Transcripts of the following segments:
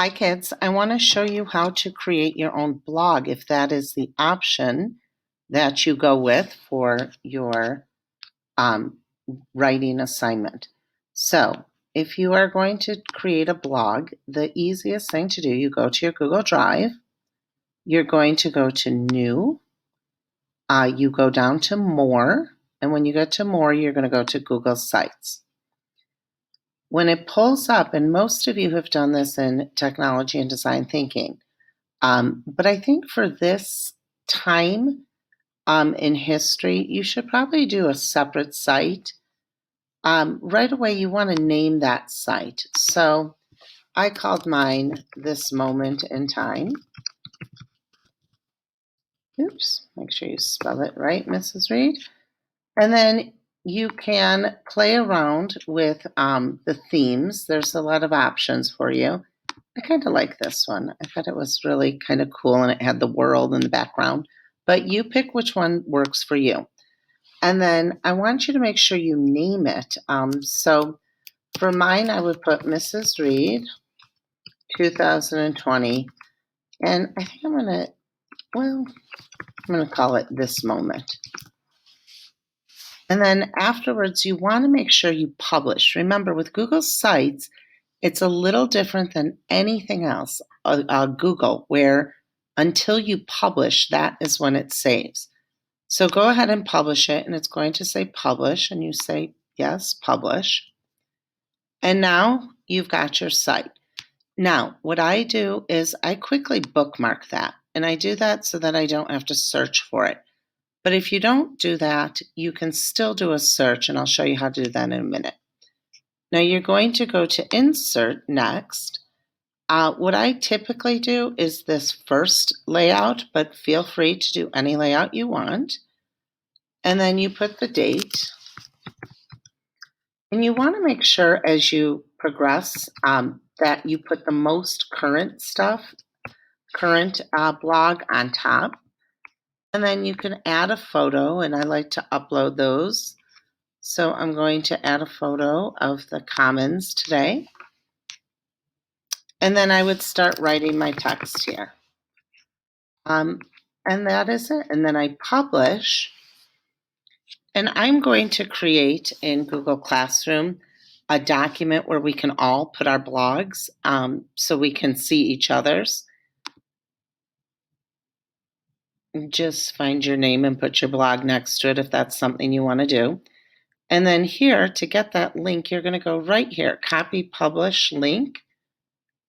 Hi kids, I want to show you how to create your own blog if that is the option that you go with for your writing assignment. So if you are going to create a blog, the easiest thing to do, you go to your Google Drive, you're going to go to New, you go down to More, and when you get to More, you're going to go to Google Sites. When it pulls up, and most of you have done this in technology and design thinking, but I think for this time in history, you should probably do a separate site. Right away, you want to name that site. So I called mine This Moment in Time. Oops, make sure you spell it right, Mrs. Reed. And then you can play around with the themes. There's a lot of options for you. I kind of like this one. I thought it was really kind of cool and it had the world in the background. But you pick which one works for you. And then I want you to make sure you name it. So for mine, I would put Mrs. Reed 2020. And I think I'm going to call it This Moment. And then afterwards, you want to make sure you publish. Remember, with Google Sites, it's a little different than anything else, Google, where until you publish, that is when it saves. So go ahead and publish it, and it's going to say publish, and you say, yes, publish. And now you've got your site. Now, what I do is I quickly bookmark that, and I do that so that I don't have to search for it. But if you don't do that, you can still do a search, and I'll show you how to do that in a minute. Now you're going to go to Insert next. What I typically do is this first layout, but feel free to do any layout you want. And then you put the date. And you want to make sure as you progress that you put the most current stuff, current blog on top. And then you can add a photo, and I like to upload those. So I'm going to add a photo of the Commons today. And then I would start writing my text here. And that is it. And then I publish. And I'm going to create in Google Classroom a document where we can all put our blogs so we can see each other's. Just find your name and put your blog next to it if that's something you want to do. And then here, to get that link, you're going to go right here, copy, publish, link,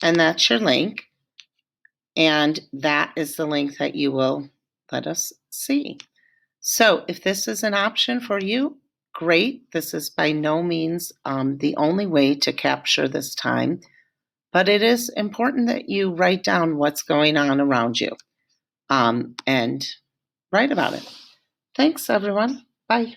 and that's your link. And that is the link that you will let us see. So if this is an option for you, great. This is by no means the only way to capture this time, but it is important that you write down what's going on around you and write about it. Thanks, everyone. Bye.